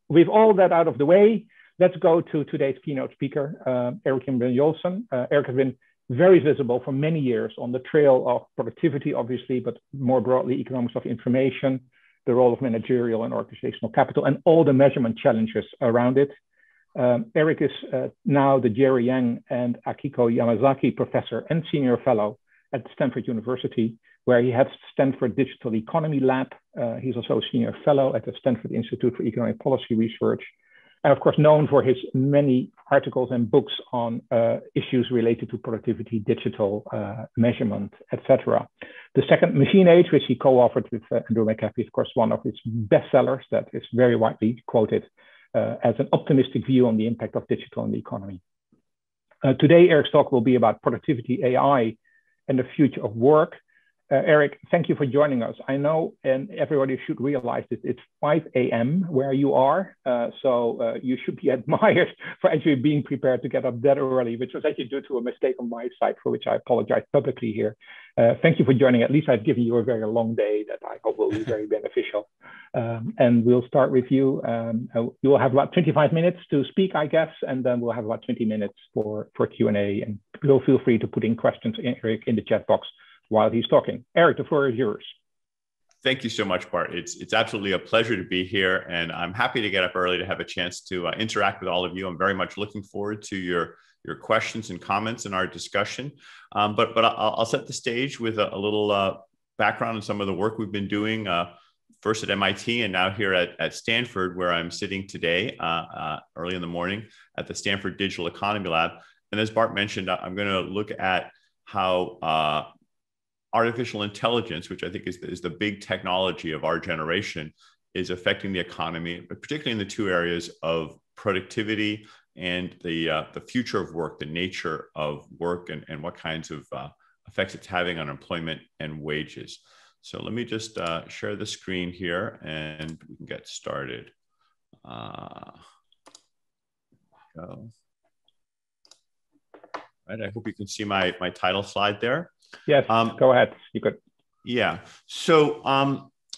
With all that out of the way, let's go to today's keynote speaker, Erik Brynjolfsson. Erik has been very visible for many years on the trail of productivity, obviously, but more broadly, economics of information, the role of managerial and organizational capital, and all the measurement challenges around it. Erik is now the Jerry Yang and Akiko Yamazaki Professor and Senior Fellow at Stanford University, where he heads Stanford Digital Economy Lab. He's also a Senior Fellow at the Stanford Institute for Economic Policy Research, and of course known for his many articles and books on issues related to productivity, digital measurement, etc. The Second Machine Age, which he co-authored with Andrew McAfee, is of course one of his bestsellers that is very widely quoted as an optimistic view on the impact of digital in the economy. Today, Erik's talk will be about productivity, AI, and the future of work. Erik, thank you for joining us. I know, and everybody should realize that it's 5 a.m. where you are, so you should be admired for actually being prepared to get up that early, which was actually due to a mistake on my side, for which I apologize publicly here. Thank you for joining. At least I've given you a very long day that I hope will be very beneficial. And we'll start with you. You will have about 25 minutes to speak, I guess, and then we'll have about 20 minutes for Q&A. And feel free to put in questions, Erik, in the chat box while he's talking. Erik, the floor is yours. Thank you so much, Bart. It's absolutely a pleasure to be here, and I'm happy to get up early to have a chance to interact with all of you. I'm very much looking forward to your questions and comments in our discussion. But I'll set the stage with a little background on some of the work we've been doing, first at MIT and now here at Stanford, where I'm sitting today early in the morning at the Stanford Digital Economy Lab. And as Bart mentioned, I'm going to look at how artificial intelligence, which I think is the big technology of our generation, is affecting the economy, but particularly in the two areas of productivity and the future of work, the nature of work, and what kinds of effects it's having on employment and wages. So let me just share the screen here and we can get started. Go. Right, I hope you can see my title slide there. Yes, go ahead. You could. Yeah. So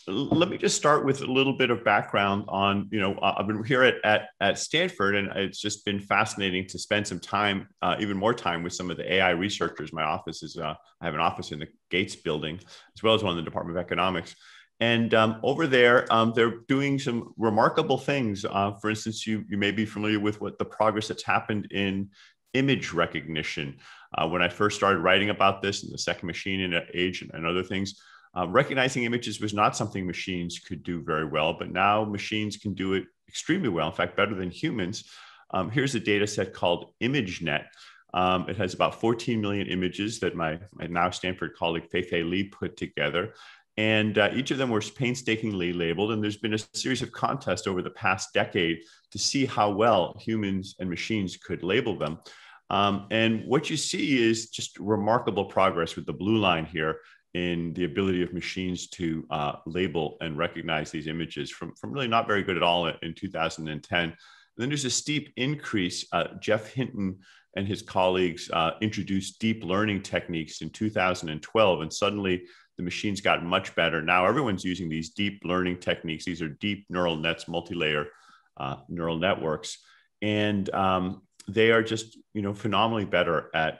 let me just start with a little bit of background on, I've been here at Stanford, and it's just been fascinating to spend some time, even more time with some of the AI researchers. My office is, I have an office in the Gates building, as well as one in the Department of Economics. And over there, they're doing some remarkable things. For instance, you may be familiar with what the progress that's happened in image recognition. When I first started writing about this in the Second Machine Age and other things, recognizing images was not something machines could do very well, but now machines can do it extremely well, in fact, better than humans. Here's a data set called ImageNet. It has about 14 million images that my now Stanford colleague Fei Li put together. And each of them were painstakingly labeled. And there's been a series of contests over the past decade to see how well humans and machines could label them. And what you see is just remarkable progress with the blue line here in the ability of machines to label and recognize these images from really not very good at all in 2010. And then there's a steep increase. Jeff Hinton and his colleagues introduced deep learning techniques in 2012, and suddenly the machines got much better. Now everyone's using these deep learning techniques. These are deep neural nets, multi-layer neural networks. And they are just, phenomenally better at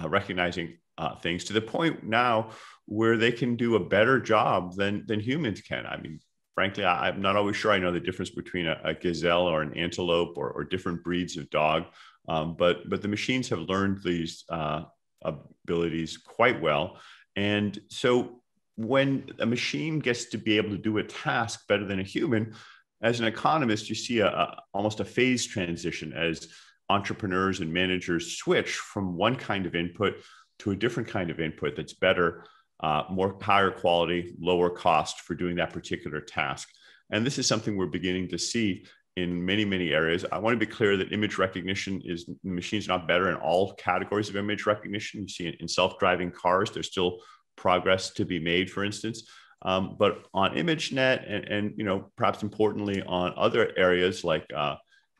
recognizing things, to the point now where they can do a better job than humans can. I mean, frankly, I'm not always sure I know the difference between a gazelle or an antelope or different breeds of dog. But the machines have learned these abilities quite well. And so when a machine gets to be able to do a task better than a human, as an economist, you see almost a phase transition as entrepreneurs and managers switch from one kind of input to a different kind of input that's better, higher quality, lower cost for doing that particular task. And this is something we're beginning to see in many, many areas. I want to be clear that image recognition machines are not better in all categories of image recognition. You see it in self-driving cars, there's still progress to be made, for instance. But on ImageNet and perhaps importantly on other areas like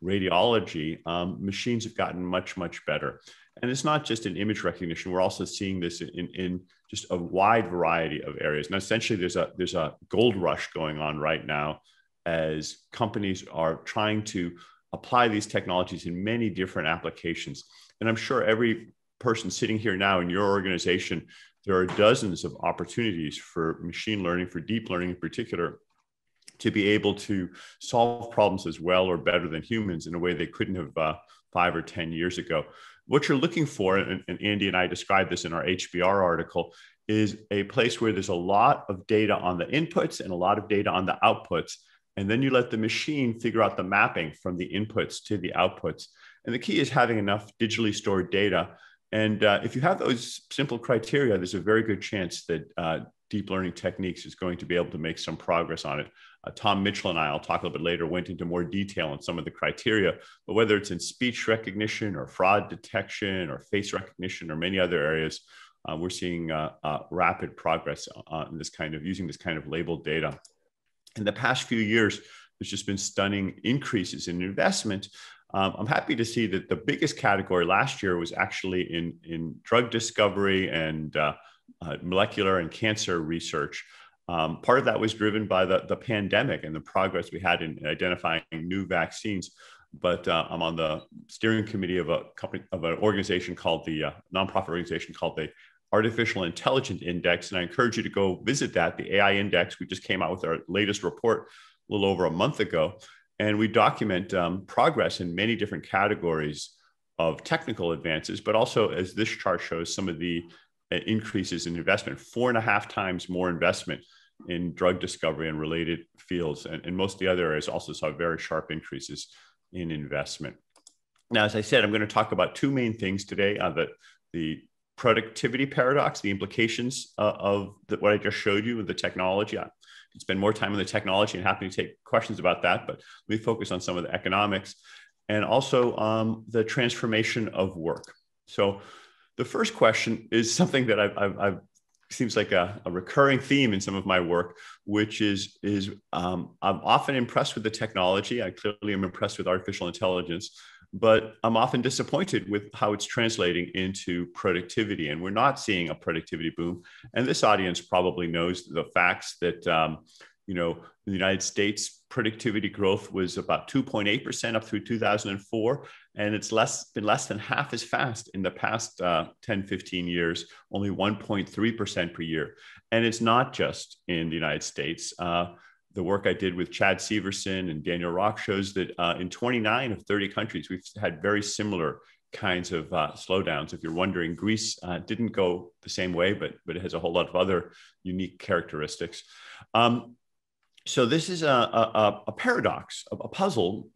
radiology, machines have gotten much, much better. And it's not just in image recognition. We're also seeing this in just a wide variety of areas. And essentially, there's a gold rush going on right now as companies are trying to apply these technologies in many different applications. And I'm sure every person sitting here now in your organization, there are dozens of opportunities for machine learning, for deep learning in particular, to be able to solve problems as well or better than humans in a way they couldn't have 5 or 10 years ago. What you're looking for, and Andy and I described this in our HBR article, is a place where there's a lot of data on the inputs and a lot of data on the outputs. And then you let the machine figure out the mapping from the inputs to the outputs. And the key is having enough digitally stored data. And if you have those simple criteria, there's a very good chance that deep learning techniques is going to be able to make some progress on it. Tom Mitchell and I, I'll talk a little bit later, went into more detail on some of the criteria, but whether it's in speech recognition or fraud detection or face recognition or many other areas, we're seeing rapid progress on this kind of using this kind of labeled data. In the past few years, there's just been stunning increases in investment. I'm happy to see that the biggest category last year was actually in drug discovery and molecular and cancer research. Part of that was driven by the pandemic and the progress we had in identifying new vaccines. But I'm on the steering committee of an organization called the nonprofit organization called the Artificial Intelligence Index. And I encourage you to go visit that, the AI Index. We just came out with our latest report a little over a month ago. And we document progress in many different categories of technical advances, but also, as this chart shows, some of the increases in investment, 4.5 times more investment in drug discovery and related fields. And most of the other areas also saw very sharp increases in investment. Now, as I said, I'm going to talk about two main things today, the productivity paradox, the implications of what I just showed you with the technology. I could spend more time on the technology and happy to take questions about that, but let me focus on some of the economics and also the transformation of work. So the first question is something that I've seems like a recurring theme in some of my work, which is I'm often impressed with the technology. I clearly am impressed with artificial intelligence, but I'm often disappointed with how it's translating into productivity. And we're not seeing a productivity boom. And this audience probably knows the facts that, in the United States, productivity growth was about 2.8% up through 2004. And it's been less than half as fast in the past 10, 15 years, only 1.3% per year. And it's not just in the United States. The work I did with Chad Severson and Daniel Rock shows that in 29 of 30 countries, we've had very similar kinds of slowdowns. If you're wondering, Greece didn't go the same way, but it has a whole lot of other unique characteristics. So this is a paradox, a puzzle,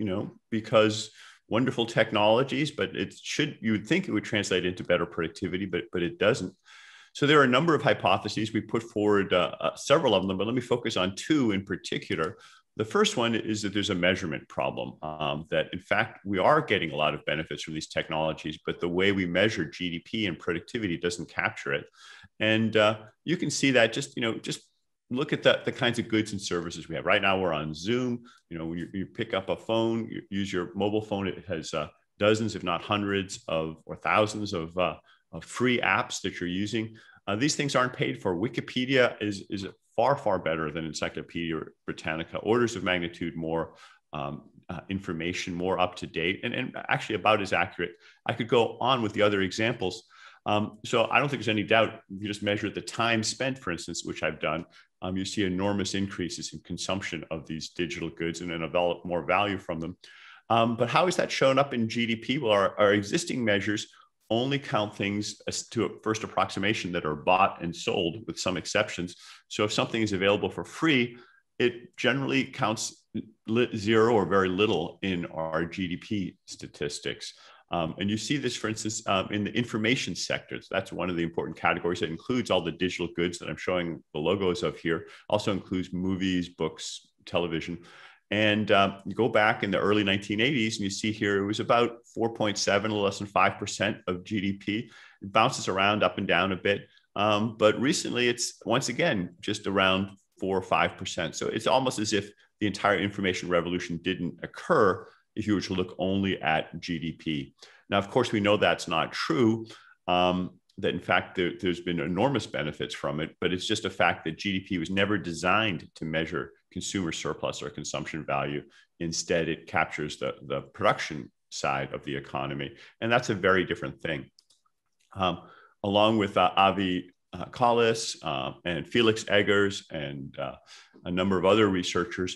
because wonderful technologies, but you would think it would translate into better productivity, but it doesn't. So there are a number of hypotheses. We put forward several of them, but let me focus on two in particular. The first one is that there's a measurement problem, that in fact, we are getting a lot of benefits from these technologies, but the way we measure GDP and productivity doesn't capture it. And you can see that just look at the kinds of goods and services we have. Right now, we're on Zoom. When you pick up a phone, you use your mobile phone. It has dozens, if not hundreds or thousands of free apps that you're using. These things aren't paid for. Wikipedia is far, far better than Encyclopedia Britannica, orders of magnitude more information, more up to date, and actually about as accurate. I could go on with the other examples. So I don't think there's any doubt. If you just measure the time spent, for instance, which I've done, you see enormous increases in consumption of these digital goods and then develop more value from them. But how is that shown up in GDP? Well, our existing measures only count things as to a first approximation that are bought and sold, with some exceptions. So if something is available for free, it generally counts zero or very little in our GDP statistics. And you see this, for instance, in the information sectors. That's one of the important categories that includes all the digital goods that I'm showing the logos of here. Also includes movies, books, television. And you go back in the early 1980s, and you see here it was about 4.7, a little less than 5% of GDP. It bounces around up and down a bit. But recently, it's once again just around 4 or 5%. So it's almost as if the entire information revolution didn't occur if you were to look only at GDP. Now, of course, we know that's not true, that in fact, there's been enormous benefits from it, but it's just a fact that GDP was never designed to measure consumer surplus or consumption value. Instead, it captures the production side of the economy. And that's a very different thing. Along with Avi Collis and Felix Eggers and a number of other researchers,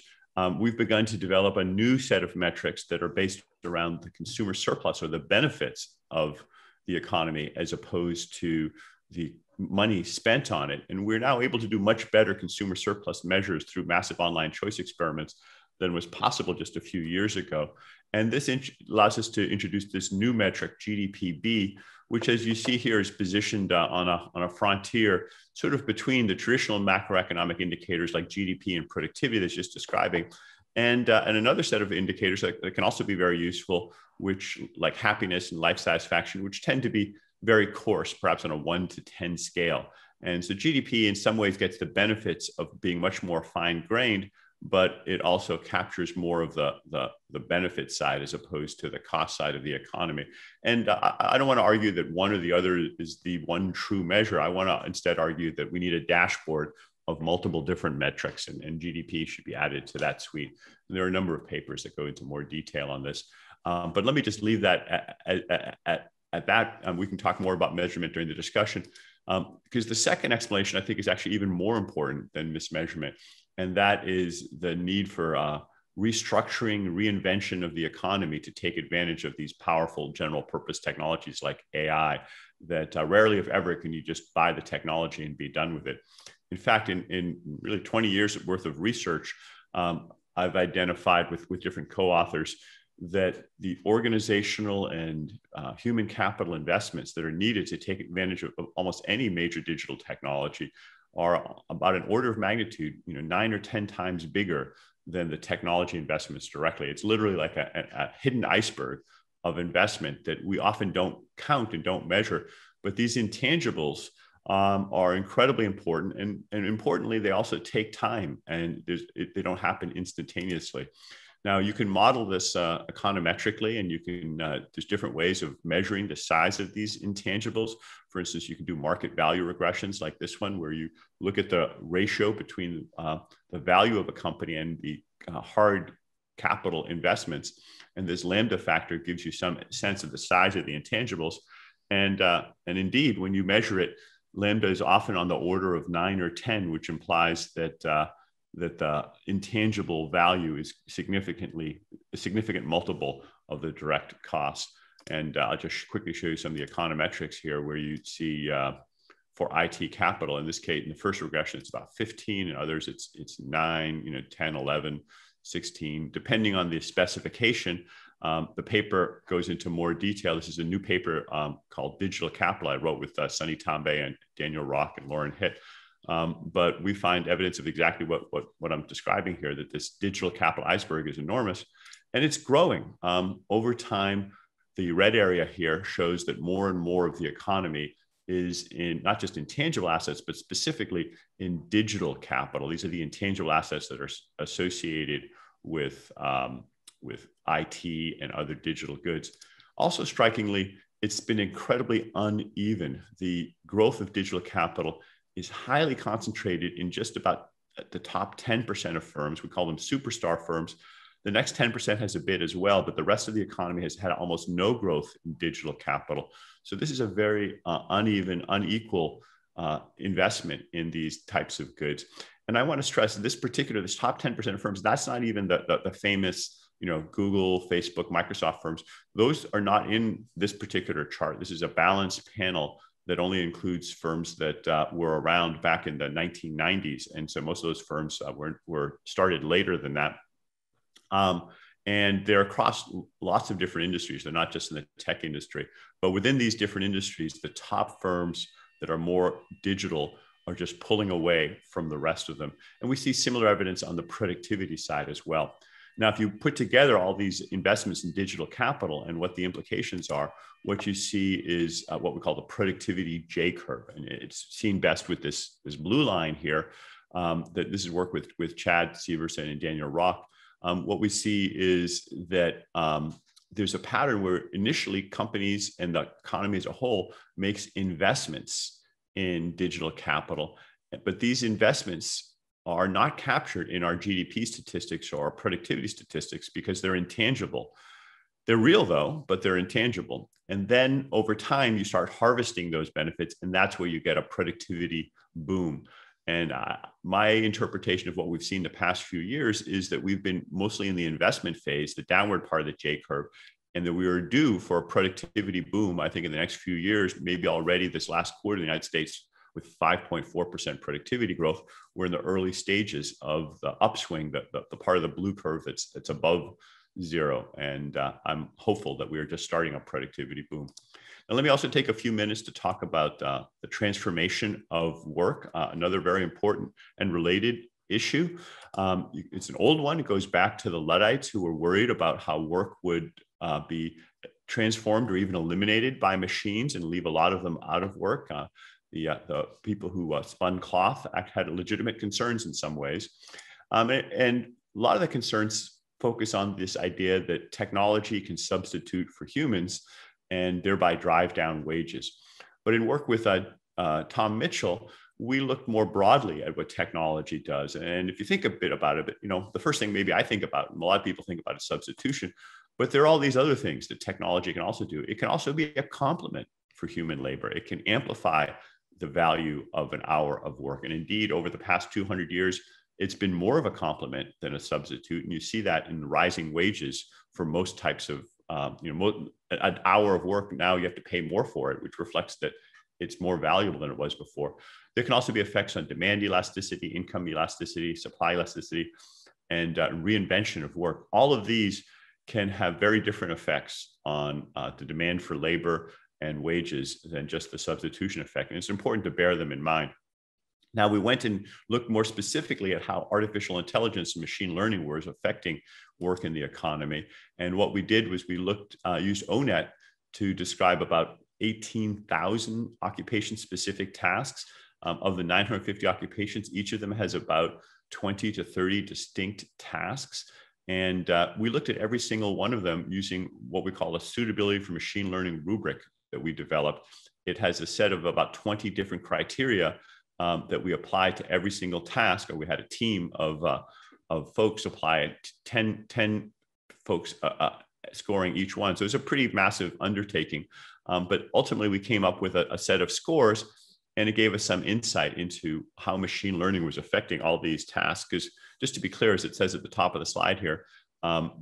we've begun to develop a new set of metrics that are based around the consumer surplus or the benefits of the economy as opposed to the money spent on it. And we're now able to do much better consumer surplus measures through massive online choice experiments than was possible just a few years ago. And this allows us to introduce this new metric, GDPB, which, as you see here, is positioned on a frontier sort of between the traditional macroeconomic indicators like GDP and productivity that's just describing, and another set of indicators that can also be very useful, which like happiness and life satisfaction, which tend to be very coarse, perhaps on a 1 to 10 scale. And so GDP in some ways gets the benefits of being much more fine-grained, but it also captures more of the benefit side as opposed to the cost side of the economy. And I don't want to argue that one or the other is the one true measure. I want to instead argue that we need a dashboard of multiple different metrics, and GDP should be added to that suite. And there are a number of papers that go into more detail on this. But let me just leave that at that. We can talk more about measurement during the discussion, because the second explanation I think is actually even more important than mismeasurement. And that is the need for restructuring, reinvention of the economy to take advantage of these powerful general purpose technologies like AI that rarely, if ever, can you just buy the technology and be done with it. In fact, in really 20 years worth of research, I've identified with different co-authors that the organizational and human capital investments that are needed to take advantage of almost any major digital technology are about an order of magnitude, 9 or 10 times bigger than the technology investments directly. It's literally like a hidden iceberg of investment that we often don't count and don't measure. But these intangibles are incredibly important, and importantly, they also take time, and they don't happen instantaneously. Now, you can model this econometrically, and you can, there's different ways of measuring the size of these intangibles. For instance, you can do market value regressions like this one, where you look at the ratio between the value of a company and the hard capital investments. And this lambda factor gives you some sense of the size of the intangibles. And indeed, when you measure it, lambda is often on the order of 9 or 10, which implies that the intangible value is a significant multiple of the direct cost. And I'll just quickly show you some of the econometrics here, where you see for IT capital, in this case, in the first regression, it's about 15, and others it's 9, 10, 11, 16, depending on the specification. The paper goes into more detail. This is a new paper called Digital Capital I wrote with Sunny Tambe and Daniel Rock and Lauren Hitt. But we find evidence of exactly what I'm describing here, that this digital capital iceberg is enormous, and it's growing. Over time, the red area here shows that more and more of the economy is in not just intangible assets, but specifically in digital capital. These are the intangible assets that are associated with IT and other digital goods. Also strikingly, it's been incredibly uneven. The growth of digital capital is highly concentrated in just about the top 10% of firms. We call them superstar firms. The next 10% has a bit as well, but the rest of the economy has had almost no growth in digital capital. So this is a very uneven, unequal investment in these types of goods. And I want to stress this top 10% of firms, that's not even the famous, Google, Facebook, Microsoft firms. Those are not in this particular chart. This is a balanced panel that only includes firms that were around back in the 1990s. And so most of those firms were started later than that. And they're across lots of different industries. They're not just in the tech industry, but within these different industries, the top firms that are more digital are just pulling away from the rest of them. And we see similar evidence on the productivity side as well. Now, if you put together all these investments in digital capital and what the implications are, what you see is what we call the productivity J curve. And it's seen best with this blue line here. That this is work with Chad Severson and Daniel Rock. What we see is that there's a pattern where initially companies and the economy as a whole makes investments in digital capital, but these investments are not captured in our GDP statistics or our productivity statistics because they're intangible. They're real though, but they're intangible. And then over time, you start harvesting those benefits, and that's where you get a productivity boom. And my interpretation of what we've seen the past few years is that we've been mostly in the investment phase, the downward part of the J curve, and that we are due for a productivity boom, I think, in the next few years, maybe already this last quarter in the United States with 5.4% productivity growth. We're in the early stages of the upswing, the part of the blue curve that's above zero. And I'm hopeful that we are just starting a productivity boom. And let me also take a few minutes to talk about the transformation of work, another very important and related issue. It's an old one. It goes back to the Luddites, who were worried about how work would be transformed or even eliminated by machines and leave a lot of them out of work. The people who spun cloth had legitimate concerns in some ways. And a lot of the concerns focus on this idea that technology can substitute for humans and thereby drive down wages. But in work with Tom Mitchell, we look more broadly at what technology does. And if you think a bit about it, the first thing maybe I think about, and a lot of people think about, is substitution. But there are all these other things that technology can also do. It can also be a complement for human labor. It can amplify the value of an hour of work. And indeed, over the past 200 years, it's been more of a complement than a substitute. And you see that in rising wages for most types of, an hour of work now you have to pay more for it, which reflects that it's more valuable than it was before. There can also be effects on demand elasticity, income elasticity, supply elasticity, and reinvention of work. All of these can have very different effects on the demand for labor and wages than just the substitution effect. And it's important to bear them in mind. Now, we went and looked more specifically at how artificial intelligence and machine learning was affecting work in the economy. And what we did was we used ONET to describe about 18,000 occupation-specific tasks. Of the 950 occupations, each of them has about 20 to 30 distinct tasks. And we looked at every single one of them using what we call a suitability for machine learning rubric that we developed. It has a set of about 20 different criteria that we apply to every single task. Or we had a team of folks apply it, 10 folks scoring each one. So it's a pretty massive undertaking. But ultimately, we came up with a set of scores, and it gave us some insight into how machine learning was affecting all these tasks. Because just to be clear, as it says at the top of the slide here,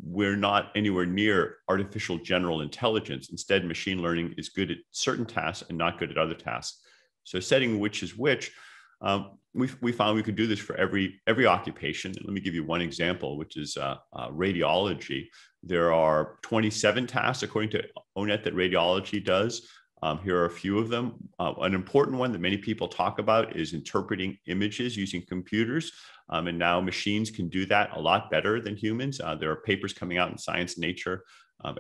we're not anywhere near artificial general intelligence. Instead, machine learning is good at certain tasks and not good at other tasks. So setting which is which, we found we could do this for every occupation. And let me give you one example, which is radiology. There are 27 tasks, according to ONET, that radiology does. Here are a few of them. An important one that many people talk about is interpreting images using computers. And now machines can do that a lot better than humans. There are papers coming out in Science and Nature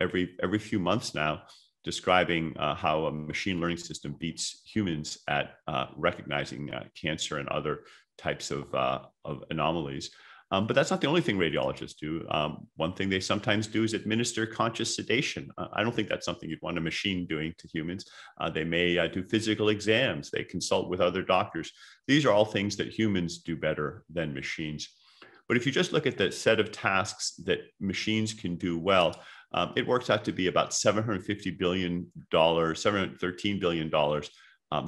every few months now, describing how a machine learning system beats humans at recognizing cancer and other types of anomalies. But that's not the only thing radiologists do. One thing they sometimes do is administer conscious sedation. I don't think that's something you'd want a machine doing to humans. They may do physical exams. They consult with other doctors. These are all things that humans do better than machines. But if you just look at the set of tasks that machines can do well, it works out to be about $750 billion, $713 billion.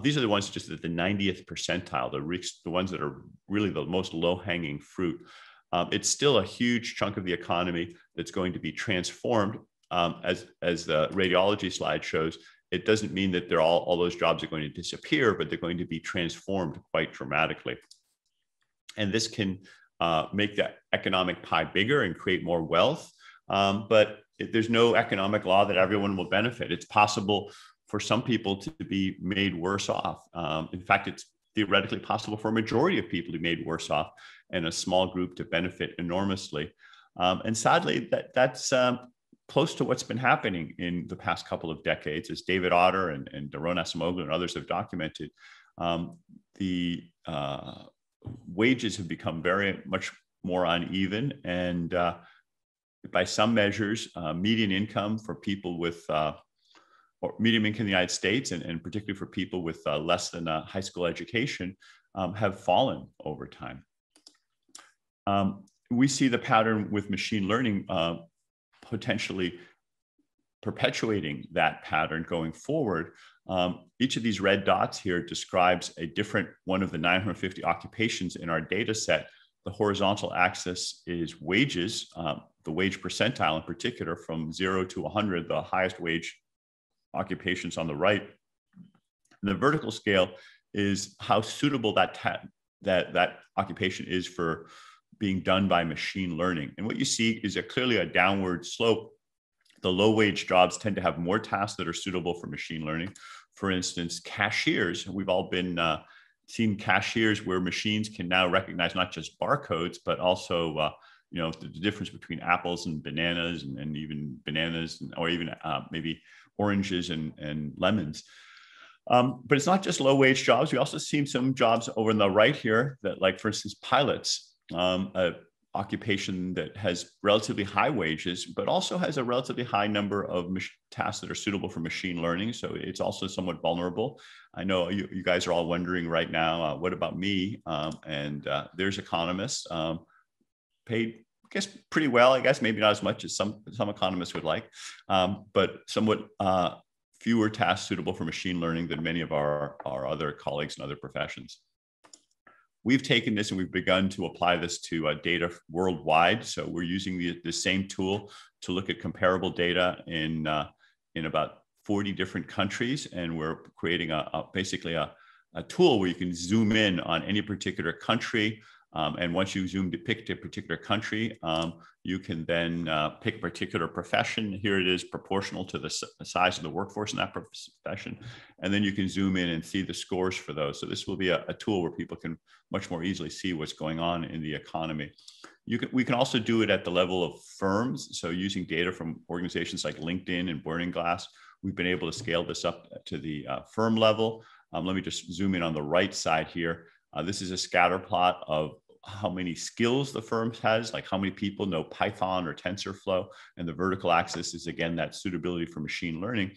These are the ones just at the 90th percentile, the ones that are really the most low-hanging fruit. It's still a huge chunk of the economy that's going to be transformed. As the radiology slide shows, it doesn't mean that all those jobs are going to disappear, but they're going to be transformed quite dramatically. And this can make the economic pie bigger and create more wealth. But there's no economic law that everyone will benefit. It's possible for some people to be made worse off. In fact, it's theoretically possible for a majority of people to be made worse off and a small group to benefit enormously. And sadly, that's close to what's been happening in the past couple of decades. As David Otter and Daron Acemoglu and others have documented, the wages have become very much more uneven. And by some measures, median income for people with or medium income in the United States, and particularly for people with less than a high school education, have fallen over time. We see the pattern with machine learning potentially perpetuating that pattern going forward. Each of these red dots here describes a different one of the 950 occupations in our data set. The horizontal axis is wages, the wage percentile in particular, from 0 to 100, the highest wage occupations on the right. And the vertical scale is how suitable that occupation is for being done by machine learning. And what you see is clearly a downward slope. The low wage jobs tend to have more tasks that are suitable for machine learning. For instance, cashiers, we've all been seen cashiers where machines can now recognize not just barcodes, but also the difference between apples and bananas, and even bananas, or even maybe oranges and lemons. But it's not just low wage jobs. We also see some jobs over on the right here that, like, for instance, pilots, an occupation that has relatively high wages, but also has a relatively high number of tasks that are suitable for machine learning. So it's also somewhat vulnerable. I know you guys are all wondering right now, what about me? There's economists paid, I guess, pretty well, I guess, maybe not as much as some economists would like, but somewhat fewer tasks suitable for machine learning than many of our other colleagues in other professions. We've taken this and we've begun to apply this to data worldwide. So we're using the same tool to look at comparable data in about 40 different countries. And we're creating basically a tool where you can zoom in on any particular country. And once you pick a particular country, you can then pick a particular profession. Here it is proportional to the size of the workforce in that profession. And then you can zoom in and see the scores for those. So this will be a tool where people can much more easily see what's going on in the economy. We can also do it at the level of firms. So using data from organizations like LinkedIn and Burning Glass, we've been able to scale this up to the firm level. Let me just zoom in on the right side here. This is a scatter plot of how many skills the firm has, like how many people know Python or TensorFlow. And the vertical axis is, again, that suitability for machine learning.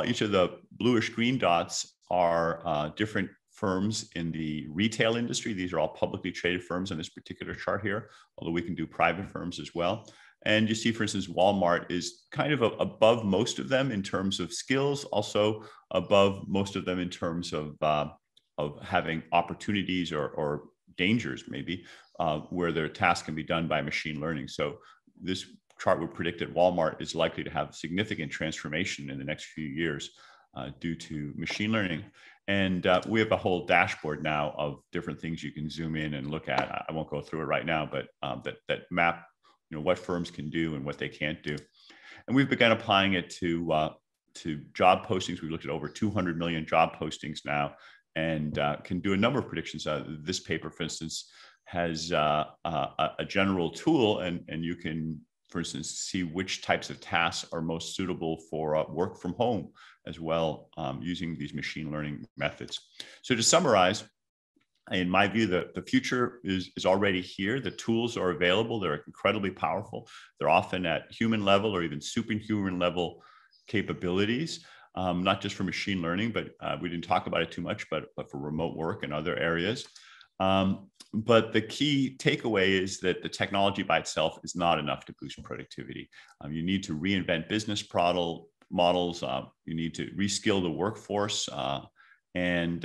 Each of the bluish green dots are different firms in the retail industry. These are all publicly traded firms on this particular chart here, although we can do private firms as well. And you see, for instance, Walmart is kind of above most of them in terms of skills, also above most of them in terms of having opportunities or dangers, maybe, where their tasks can be done by machine learning. So this chart would predict that Walmart is likely to have significant transformation in the next few years due to machine learning. And we have a whole dashboard now of different things you can zoom in and look at. I won't go through it right now, but that map, what firms can do and what they can't do. And we've begun applying it to job postings. We've looked at over 200 million job postings now, and can do a number of predictions. This paper, for instance, has a general tool, and you can, for instance, see which types of tasks are most suitable for work from home as well, using these machine learning methods. So to summarize, in my view, the future is already here. The tools are available. They're incredibly powerful. They're often at human level or even superhuman level capabilities. Not just for machine learning, but we didn't talk about it too much, but for remote work and other areas. But the key takeaway is that the technology by itself is not enough to boost productivity. You need to reinvent business models. You need to reskill the workforce. And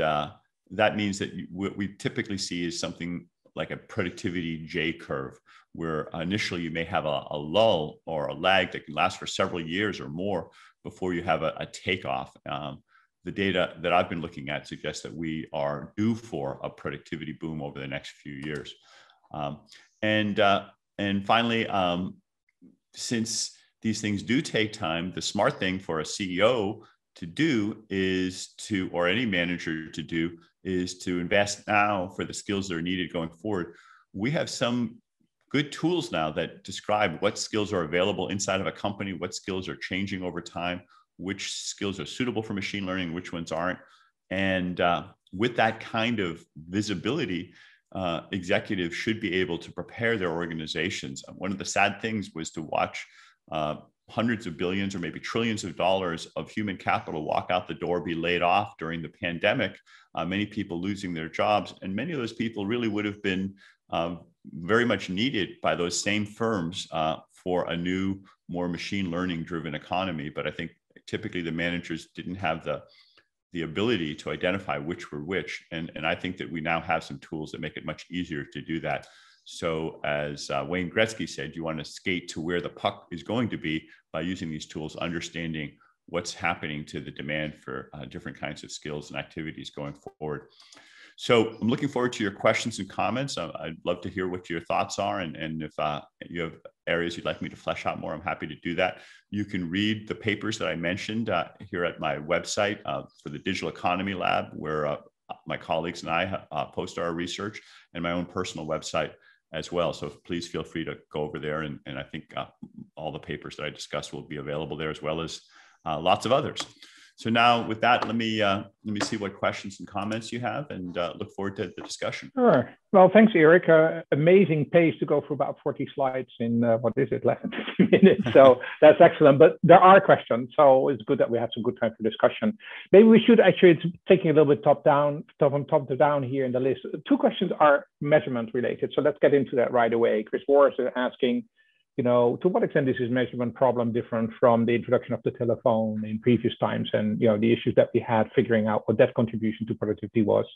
that means that what we typically see is something like a productivity J curve, where initially you may have a lull or a lag that can last for several years or more before you have a takeoff. The data that I've been looking at suggests that we are due for a productivity boom over the next few years. And finally, since these things do take time, the smart thing for a CEO to do is or any manager to do, is to invest now for the skills that are needed going forward. We have some good tools now that describe what skills are available inside of a company, what skills are changing over time, which skills are suitable for machine learning, which ones aren't. And with that kind of visibility, executives should be able to prepare their organizations. One of the sad things was to watch hundreds of billions or maybe trillions of dollars of human capital walk out the door, be laid off during the pandemic, many people losing their jobs. And many of those people really would have been very much needed by those same firms for a new, more machine learning driven economy. But I think typically the managers didn't have the ability to identify which were which. And I think that we now have some tools that make it much easier to do that. So as Wayne Gretzky said, you want to skate to where the puck is going to be by using these tools, understanding what's happening to the demand for different kinds of skills and activities going forward. So I'm looking forward to your questions and comments. I'd love to hear what your thoughts are. And if you have areas you'd like me to flesh out more, I'm happy to do that. You can read the papers that I mentioned here at my website for the Digital Economy Lab, where my colleagues and I post our research, and my own personal website as well. So please feel free to go over there. And I think all the papers that I discussed will be available there, as well as lots of others. So now with that, let me see what questions and comments you have, and look forward to the discussion. Sure. Well, thanks, Erik. Amazing pace to go for about 40 slides in, what is it, less than 50 minutes. So that's excellent. But there are questions. So it's good that we have some good time for discussion. Maybe we should actually, it's taking a little bit top to down here in the list. Two questions are measurement related. So let's get into that right away. Chris Wars is asking, to what extent is this measurement problem different from the introduction of the telephone in previous times, and the issues that we had figuring out what that contribution to productivity was.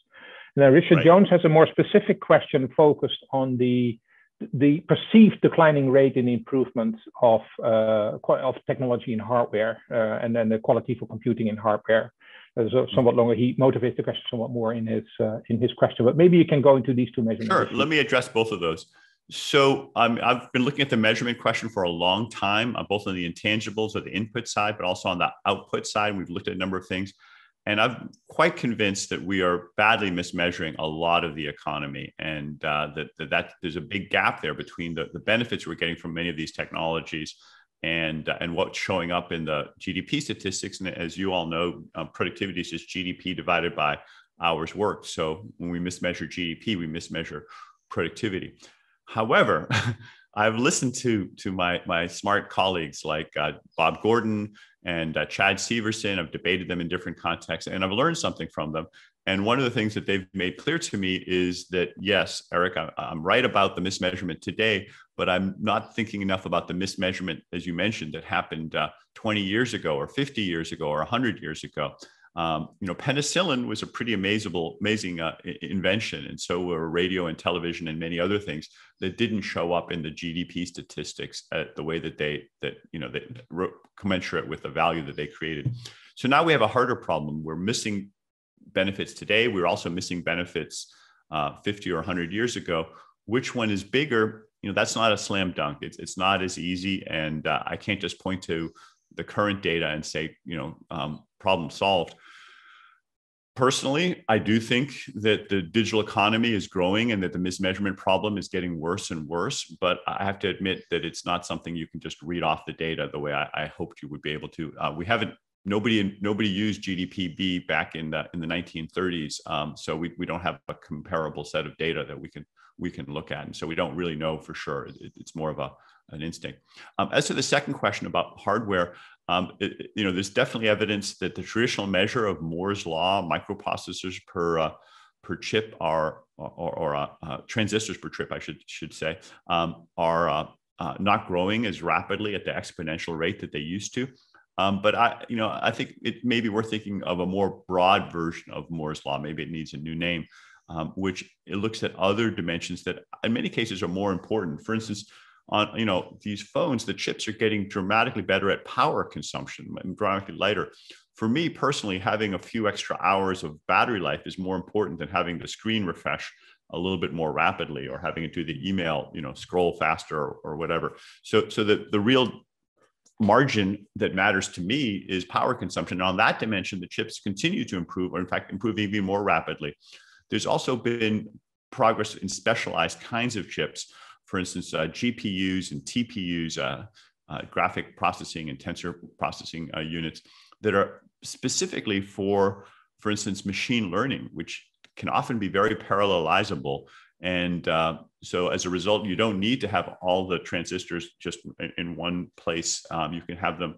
And then Richard Jones has a more specific question focused on the perceived declining rate in the improvement of technology in hardware, and then the quality for computing in hardware. So somewhat longer. He motivates the question somewhat more in his question, but maybe you can go into these two measurements. Sure. Let me address both of those. So I've been looking at the measurement question for a long time, both on the intangibles or the input side, but also on the output side. We've looked at a number of things, and I'm quite convinced that we are badly mismeasuring a lot of the economy, and that there's a big gap there between the benefits we're getting from many of these technologies and what's showing up in the GDP statistics. And as you all know, productivity is just GDP divided by hours worked. So when we mismeasure GDP, we mismeasure productivity. However, I've listened to my smart colleagues like Bob Gordon and Chad Severson. I've debated them in different contexts, and I've learned something from them. And one of the things that they've made clear to me is that, yes, Erik, I'm right about the mismeasurement today, but I'm not thinking enough about the mismeasurement, as you mentioned, that happened 20 years ago or 50 years ago or 100 years ago. Penicillin was a pretty amazing invention, and so were radio and television and many other things that didn't show up in the GDP statistics at the way that they commensurate with the value that they created. So now we have a harder problem. We're missing benefits today. We're also missing benefits 50 or 100 years ago. Which one is bigger? That's not a slam dunk. It's not as easy, and I can't just point to the current data and say, problem solved. Personally, I do think that the digital economy is growing and that the mismeasurement problem is getting worse and worse. But I have to admit that it's not something you can just read off the data the way I hoped you would be able to. Nobody used GDP back in the 1930s, so we don't have a comparable set of data that we can look at, and so we don't really know for sure. It's more of an instinct. As to the second question about hardware, there's definitely evidence that the traditional measure of Moore's law, microprocessors per chip or transistors per chip, I should say, are not growing as rapidly at the exponential rate that they used to. But I think it may be worth thinking of a more broad version of Moore's law. Maybe it needs a new name, which it looks at other dimensions that in many cases are more important. For instance, on these phones, the chips are getting dramatically better at power consumption, dramatically lighter. For me personally, having a few extra hours of battery life is more important than having the screen refresh a little bit more rapidly, or having it do the email, scroll faster or whatever. So the real margin that matters to me is power consumption. And on that dimension, the chips continue to improve, or in fact, improve even more rapidly. There's also been progress in specialized kinds of chips. For instance, GPUs and TPUs, graphic processing and tensor processing units that are specifically for instance, machine learning, which can often be very parallelizable. And so as a result, you don't need to have all the transistors just in one place. You can have them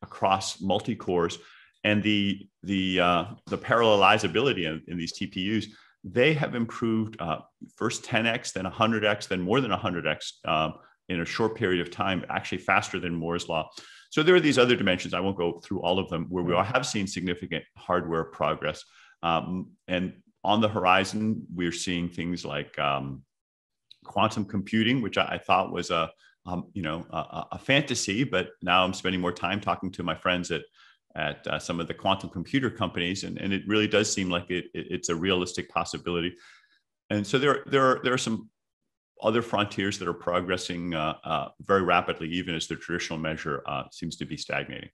across multi-cores. And the parallelizability in these TPUs they have improved first 10x, then 100x, then more than 100x in a short period of time, actually faster than Moore's law. So there are these other dimensions. I won't go through all of them where we have seen significant hardware progress. And on the horizon, we're seeing things like quantum computing, which I thought was a fantasy, but now I'm spending more time talking to my friends at some of the quantum computer companies, and it really does seem like it's a realistic possibility. And so there are some other frontiers that are progressing very rapidly, even as the traditional measure seems to be stagnating.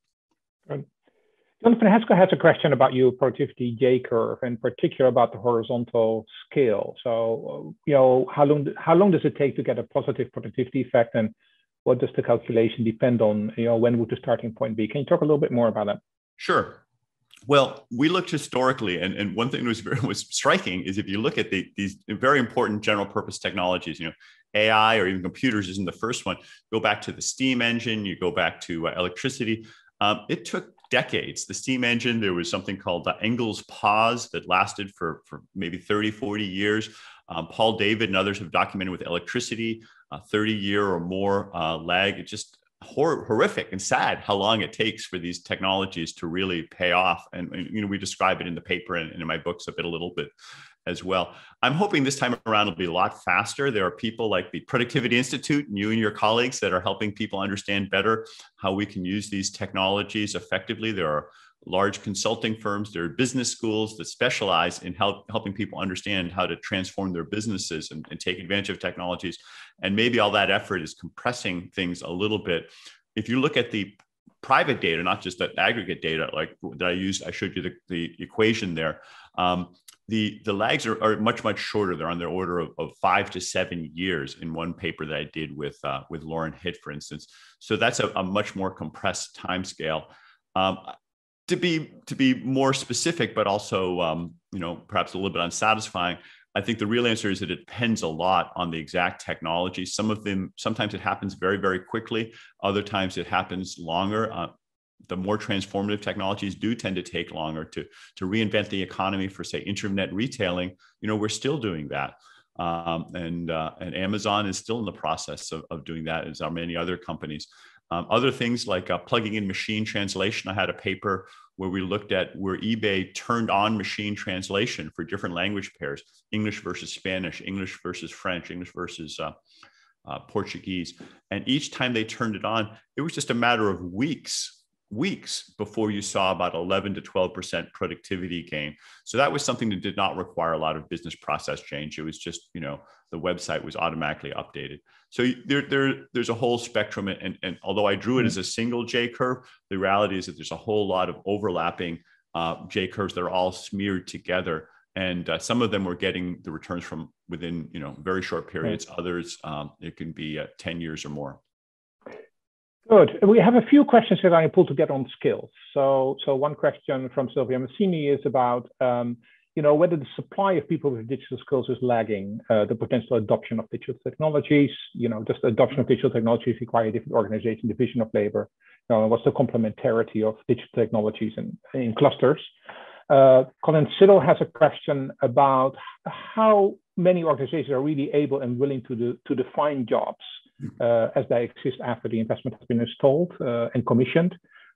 Jonathan Haskell has a question about your productivity J-curve, in particular about the horizontal scale. So, how long does it take to get a positive productivity effect, and what does the calculation depend on? When would the starting point be? Can you talk a little bit more about that? Sure. Well, we looked historically, and one thing that was striking is if you look at these very important general purpose technologies, AI or even computers isn't the first one. Go back to the steam engine, you go back to electricity. It took decades. The steam engine, there was something called the Engel's pause that lasted for maybe 30, 40 years. Paul David and others have documented with electricity, 30-year or more lag. It just horrific and sad how long it takes for these technologies to really pay off. And we describe it in the paper and in my books a little bit as well. I'm hoping this time around it'll be a lot faster. There are people like the Productivity Institute and you and your colleagues that are helping people understand better how we can use these technologies effectively. There are large consulting firms, there are business schools that specialize in helping people understand how to transform their businesses and take advantage of technologies. And maybe all that effort is compressing things a little bit. If you look at the private data, not just the aggregate data like that I showed you the equation there. The lags are much, much shorter. They're on the order of 5 to 7 years in one paper that I did with Lauren Hitt, for instance. So that's a much more compressed timescale. To be more specific, but also perhaps a little bit unsatisfying, I think the real answer is that it depends a lot on the exact technology. Sometimes it happens very, very quickly. Other times it happens longer. The more transformative technologies do tend to take longer to reinvent the economy for, say, internet retailing. We're still doing that. And Amazon is still in the process of doing that, as are many other companies. Other things like plugging in machine translation. I had a paper where we looked at where eBay turned on machine translation for different language pairs, English versus Spanish, English versus French, English versus Portuguese. And each time they turned it on, it was just a matter of weeks before you saw about 11 to 12% productivity gain. So that was something that did not require a lot of business process change. It was just, the website was automatically updated. So there's a whole spectrum. And although I drew it as a single J curve, the reality is that there's a whole lot of overlapping J curves that are all smeared together. And some of them were getting the returns from within, very short periods. Right. Others, it can be 10 years or more. Good. We have a few questions that I pulled together on skills. So one question from Sylvia Massini is about, whether the supply of people with digital skills is lagging, the potential adoption of digital technologies, just the adoption of digital technologies require a different organization, division of labor. What's the complementarity of digital technologies in clusters? Colin Siddle has a question about how many organizations are really able and willing to define jobs as they exist after the investment has been installed and commissioned,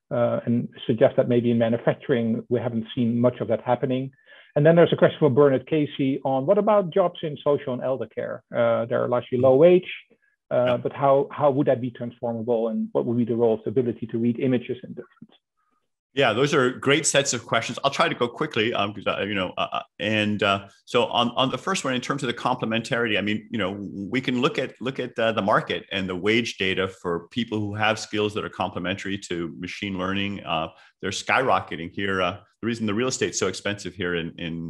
and suggest that maybe in manufacturing, we haven't seen much of that happening. And then there's a question for Bernard Casey on what about jobs in social and elder care? They're largely low wage, but how would that be transformable, and what would be the role of the ability to read images in different? Yeah, those are great sets of questions. I'll try to go quickly because so on the first one, in terms of the complementarity, we can look at the market and the wage data for people who have skills that are complementary to machine learning. They're skyrocketing here. The reason the real estate's so expensive here in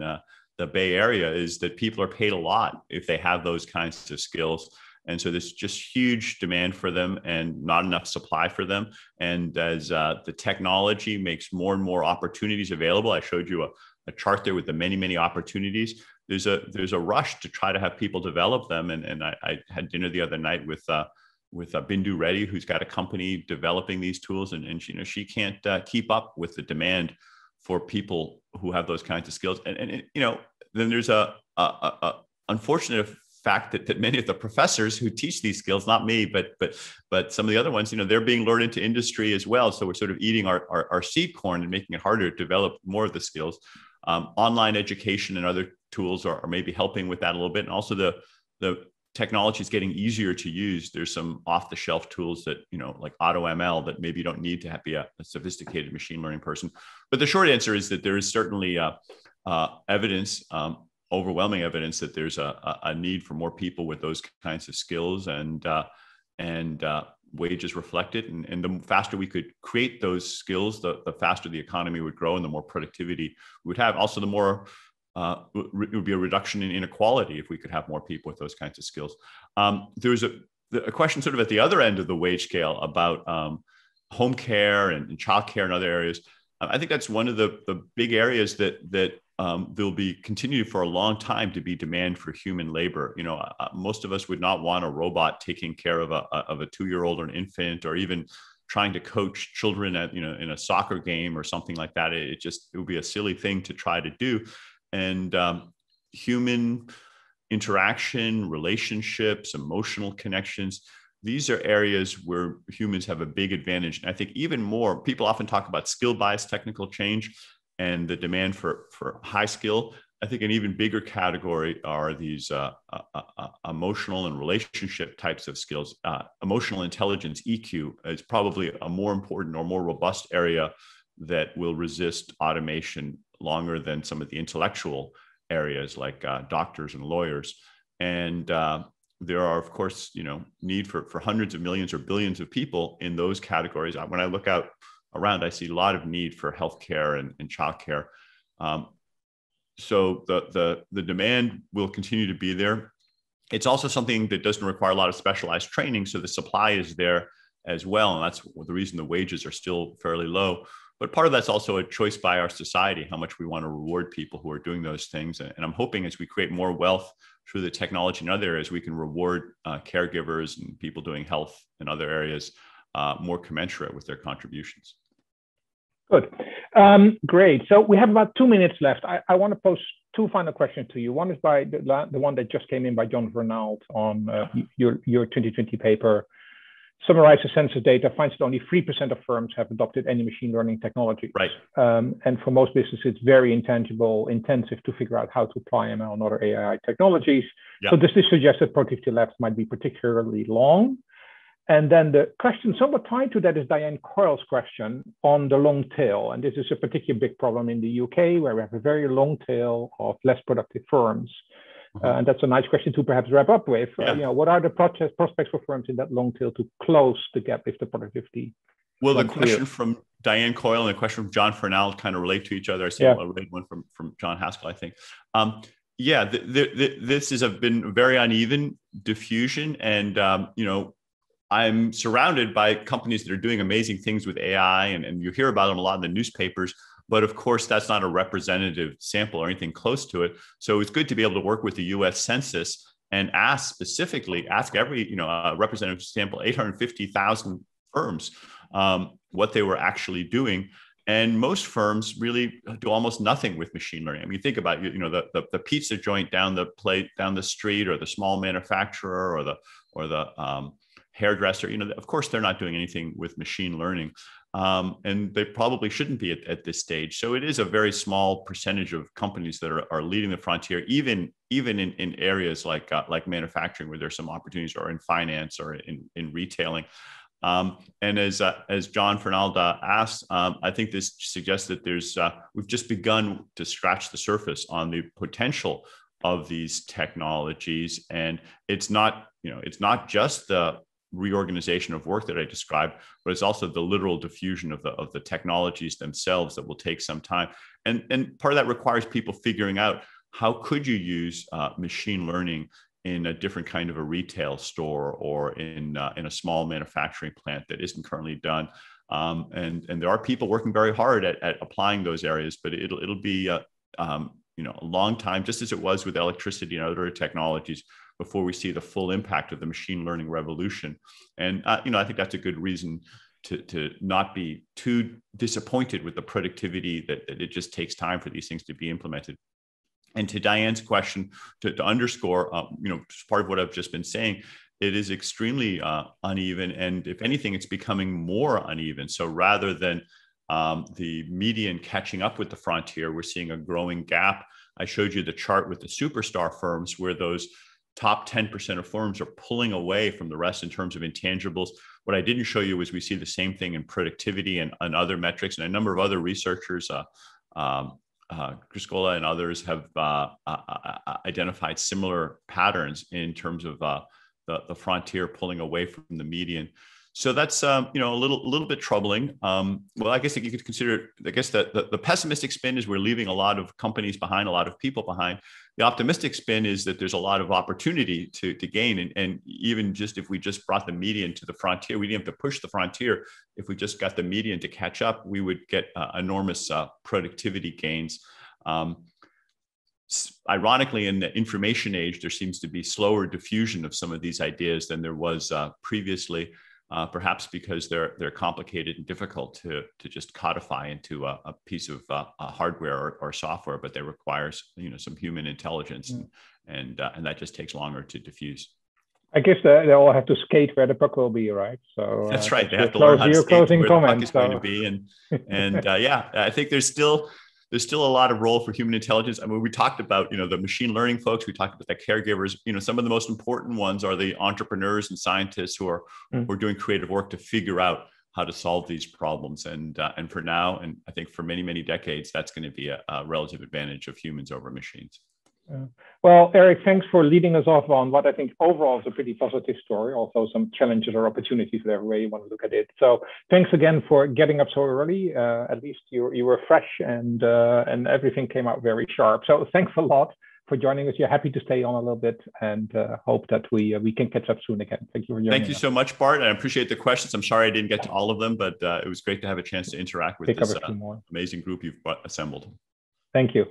the Bay Area is that people are paid a lot if they have those kinds of skills. And so there's just huge demand for them and not enough supply for them. And as the technology makes more and more opportunities available, I showed you a chart there with the many, many opportunities. There's a rush to try to have people develop them. And I had dinner the other night with Bindu Reddy, who's got a company developing these tools. And she can't keep up with the demand for people who have those kinds of skills. And you know, then there's a unfortunate fact that many of the professors who teach these skills, not me, but some of the other ones, you know, they're being lured into industry as well. So we're sort of eating our seed corn and making it harder to develop more of the skills. Online education and other tools are maybe helping with that a little bit. And also the technology is getting easier to use. There's some off-the-shelf tools that, you know, like AutoML, that maybe you don't need to be a sophisticated machine learning person. But the short answer is that there is certainly evidence, overwhelming evidence, that there's a need for more people with those kinds of skills, and wages reflected. And the faster we could create those skills, the faster the economy would grow and the more productivity we would have. Also, the more it would be a reduction in inequality if we could have more people with those kinds of skills. There's a question sort of at the other end of the wage scale about home care and child care and other areas. I think that's one of the big areas that there'll be continue for a long time to be demand for human labor. You know, most of us would not want a robot taking care of a 2-year-old or an infant, or even trying to coach children at, you know, in a soccer game or something like that. It would be a silly thing to try to do. And human interaction, relationships, emotional connections, these are areas where humans have a big advantage. And I think even more, people often talk about skill bias, technical change, and the demand for high skill. I think an even bigger category are these emotional and relationship types of skills. Emotional intelligence, EQ, is probably a more important or more robust area that will resist automation longer than some of the intellectual areas like doctors and lawyers. And there are, of course, you know, need for hundreds of millions or billions of people in those categories. When I look out around, I see a lot of need for healthcare and childcare. So the demand will continue to be there. It's also something that doesn't require a lot of specialized training, so the supply is there as well, and that's the reason the wages are still fairly low. But part of that's also a choice by our society, how much we want to reward people who are doing those things. And I'm hoping as we create more wealth through the technology in other areas, we can reward caregivers and people doing health in other areas more commensurate with their contributions. Good. Great. So we have about 2 minutes left. I want to pose 2 final questions to you. One is by the one that just came in by John Vernald on your 2020 paper. Summarizes census data, finds that only 3% of firms have adopted any machine learning technology. Right. And for most businesses, it's very intensive to figure out how to apply ML and other AI technologies. Yep. So does this suggest that productivity labs might be particularly long? And then the question somewhat tied to that is Diane Coyle's question on the long tail. And this is a particularly big problem in the UK, where we have a very long tail of less productive firms. And that's a nice question to perhaps wrap up with. Yeah. You know, what are the prospects for firms in that long tail to close the gap if the productivity? Well, the question from Diane Coyle and the question from John Fernald kind of relate to each other. I see a related one from John Haskell, I think. This has been very uneven diffusion, and you know, I'm surrounded by companies that are doing amazing things with AI, and you hear about them a lot in the newspapers. But of course, that's not a representative sample or anything close to it. So it's good to be able to work with the U.S. Census and ask every, you know, representative sample, 850,000 firms, what they were actually doing. And most firms really do almost nothing with machine learning. I mean, think about, you know, the pizza joint down the street, or the small manufacturer, or the hairdresser. You know, of course, they're not doing anything with machine learning. And they probably shouldn't be at this stage. So it is a very small percentage of companies that are leading the frontier, even in areas like manufacturing, where there's some opportunities, or in finance, or in retailing. And as John Fernald asked, I think this suggests that we've just begun to scratch the surface on the potential of these technologies. And it's not just the reorganization of work that I described, but it's also the literal diffusion of the technologies themselves that will take some time. And part of that requires people figuring out, how could you use machine learning in a different kind of a retail store, or in a small manufacturing plant that isn't currently done. And there are people working very hard at applying those areas, but it'll be a long time, just as it was with electricity and other technologies, before we see the full impact of the machine learning revolution. And I think that's a good reason to not be too disappointed with the productivity that it just takes time for these things to be implemented. And to Diane's question, to underscore, part of what I've just been saying, it is extremely uneven. And if anything, it's becoming more uneven. So rather than the median catching up with the frontier, we're seeing a growing gap. I showed you the chart with the superstar firms where those top 10% of firms are pulling away from the rest in terms of intangibles. What I didn't show you was we see the same thing in productivity and other metrics. And a number of other researchers, Kriskola and others, have identified similar patterns in terms of the frontier pulling away from the median. So that's a little bit troubling. Well, I guess you could consider, that the pessimistic spin is we're leaving a lot of companies behind, a lot of people behind. The optimistic spin is that there's a lot of opportunity to gain. And even just if we just brought the median to the frontier, we didn't have to push the frontier. If we just got the median to catch up, we would get enormous productivity gains. Ironically, in the information age, there seems to be slower diffusion of some of these ideas than there was previously. Perhaps because they're complicated and difficult to just codify into a piece of hardware or software, but they requires some human intelligence, and that just takes longer to diffuse. I guess they all have to skate where the puck will be, right? So that's right. They have to learn how to skate where the puck is going to be, and yeah, I think there's still a lot of role for human intelligence. I mean, we talked about, the machine learning folks, we talked about the caregivers, some of the most important ones are the entrepreneurs and scientists who are doing creative work to figure out how to solve these problems. And for now, and I think for many, many decades, that's going to be a relative advantage of humans over machines. Well, Erik, thanks for leading us off on what I think overall is a pretty positive story. Also, some challenges or opportunities, whatever way you want to look at it. So, thanks again for getting up so early. At least you were fresh and everything came out very sharp. So, thanks a lot for joining us. You're happy to stay on a little bit, and hope that we can catch up soon again. Thank you for joining us. Thank you so much, Bart. I appreciate the questions. I'm sorry I didn't get to all of them, but it was great to have a chance to interact with this amazing group you've assembled. Thank you.